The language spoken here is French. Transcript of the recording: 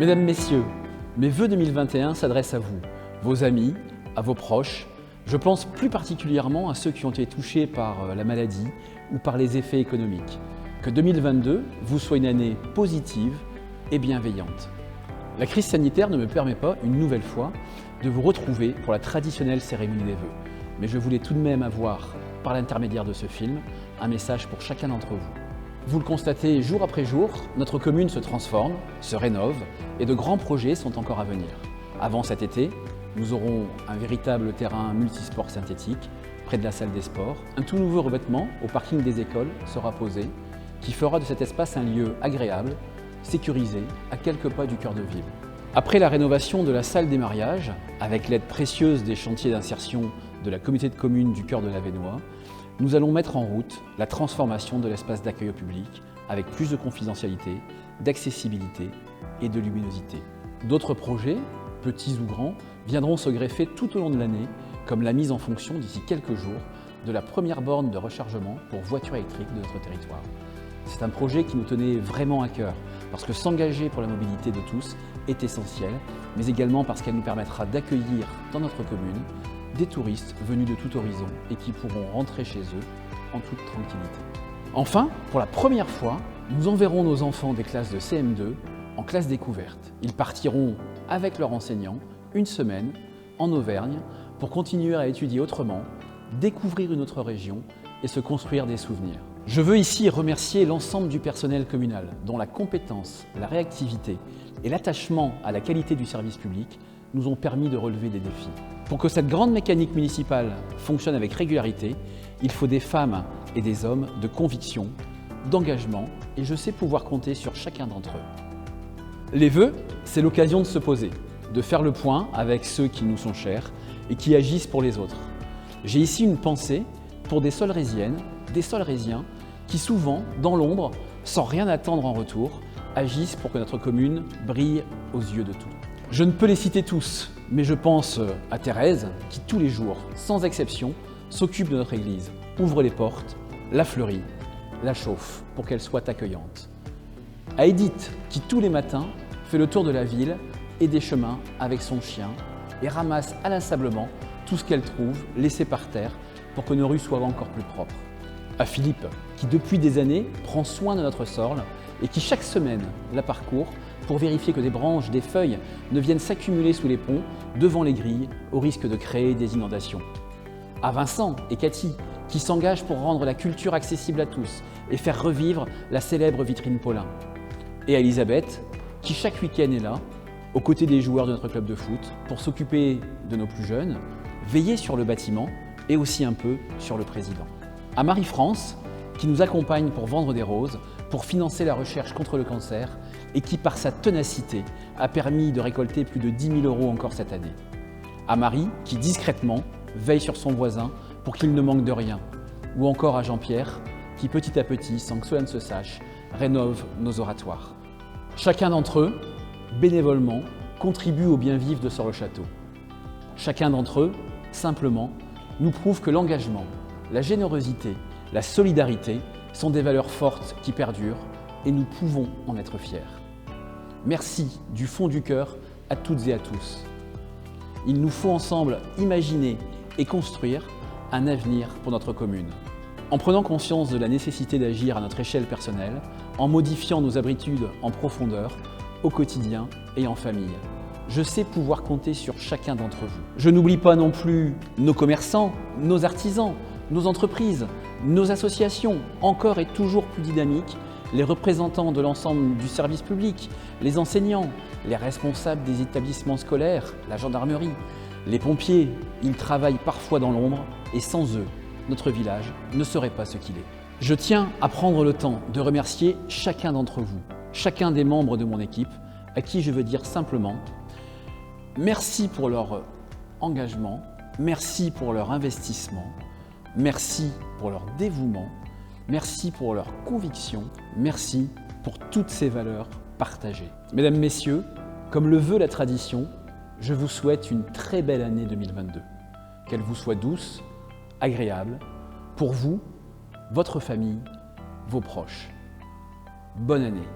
Mesdames, Messieurs, mes vœux 2021 s'adressent à vous, vos amis, à vos proches. Je pense plus particulièrement à ceux qui ont été touchés par la maladie ou par les effets économiques. Que 2022 vous soit une année positive et bienveillante. La crise sanitaire ne me permet pas, une nouvelle fois, de vous retrouver pour la traditionnelle cérémonie des vœux. Mais je voulais tout de même avoir, par l'intermédiaire de ce film, un message pour chacun d'entre vous. Vous le constatez jour après jour, notre commune se transforme, se rénove et de grands projets sont encore à venir. Avant cet été, nous aurons un véritable terrain multisport synthétique près de la salle des sports. Un tout nouveau revêtement au parking des écoles sera posé qui fera de cet espace un lieu agréable, sécurisé, à quelques pas du cœur de ville. Après la rénovation de la salle des mariages, avec l'aide précieuse des chantiers d'insertion de la communauté de communes du cœur de l'Avesnois, nous allons mettre en route la transformation de l'espace d'accueil au public avec plus de confidentialité, d'accessibilité et de luminosité. D'autres projets, petits ou grands, viendront se greffer tout au long de l'année, comme la mise en fonction d'ici quelques jours de la première borne de rechargement pour voitures électriques de notre territoire. C'est un projet qui nous tenait vraiment à cœur, parce que s'engager pour la mobilité de tous est essentiel, mais également parce qu'elle nous permettra d'accueillir dans notre commune des touristes venus de tout horizon et qui pourront rentrer chez eux en toute tranquillité. Enfin, pour la première fois, nous enverrons nos enfants des classes de CM2 en classe découverte. Ils partiront avec leurs enseignants une semaine en Auvergne pour continuer à étudier autrement, découvrir une autre région et se construire des souvenirs. Je veux ici remercier l'ensemble du personnel communal dont la compétence, la réactivité et l'attachement à la qualité du service public nous ont permis de relever des défis. Pour que cette grande mécanique municipale fonctionne avec régularité, il faut des femmes et des hommes de conviction, d'engagement et je sais pouvoir compter sur chacun d'entre eux. Les vœux, c'est l'occasion de se poser, de faire le point avec ceux qui nous sont chers et qui agissent pour les autres. J'ai ici une pensée pour des Solréziennes, des Solréziens qui souvent, dans l'ombre, sans rien attendre en retour, agissent pour que notre commune brille aux yeux de tous. Je ne peux les citer tous, mais je pense à Thérèse qui tous les jours, sans exception, s'occupe de notre église, ouvre les portes, la fleurit, la chauffe pour qu'elle soit accueillante. À Edith qui tous les matins fait le tour de la ville et des chemins avec son chien et ramasse inlassablement tout ce qu'elle trouve laissé par terre pour que nos rues soient encore plus propres. À Philippe qui depuis des années prend soin de notre sorle et qui chaque semaine la parcourt pour vérifier que des branches, des feuilles ne viennent s'accumuler sous les ponts, devant les grilles, au risque de créer des inondations. À Vincent et Cathy, qui s'engagent pour rendre la culture accessible à tous et faire revivre la célèbre vitrine Paulin. Et à Elisabeth, qui chaque week-end est là, aux côtés des joueurs de notre club de foot, pour s'occuper de nos plus jeunes, veiller sur le bâtiment et aussi un peu sur le président. À Marie-France, qui nous accompagne pour vendre des roses, pour financer la recherche contre le cancer et qui, par sa ténacité, a permis de récolter plus de 10 000 € encore cette année. À Marie, qui discrètement veille sur son voisin pour qu'il ne manque de rien. Ou encore à Jean-Pierre, qui petit à petit, sans que cela ne se sache, rénove nos oratoires. Chacun d'entre eux, bénévolement, contribue au bien vivre de Sort-le-Château. Chacun d'entre eux, simplement, nous prouve que l'engagement, la générosité, la solidarité sont des valeurs fortes qui perdurent et nous pouvons en être fiers. Merci du fond du cœur à toutes et à tous. Il nous faut ensemble imaginer et construire un avenir pour notre commune. En prenant conscience de la nécessité d'agir à notre échelle personnelle, en modifiant nos habitudes en profondeur, au quotidien et en famille. Je sais pouvoir compter sur chacun d'entre vous. Je n'oublie pas non plus nos commerçants, nos artisans, nos entreprises, nos associations, encore et toujours plus dynamiques, les représentants de l'ensemble du service public, les enseignants, les responsables des établissements scolaires, la gendarmerie, les pompiers. Ils travaillent parfois dans l'ombre et sans eux, notre village ne serait pas ce qu'il est. Je tiens à prendre le temps de remercier chacun d'entre vous, chacun des membres de mon équipe, à qui je veux dire simplement merci pour leur engagement, merci pour leur investissement, merci pour leur dévouement, merci pour leur conviction, merci pour toutes ces valeurs partagées. Mesdames, Messieurs, comme le veut la tradition, je vous souhaite une très belle année 2022. Qu'elle vous soit douce, agréable, pour vous, votre famille, vos proches. Bonne année.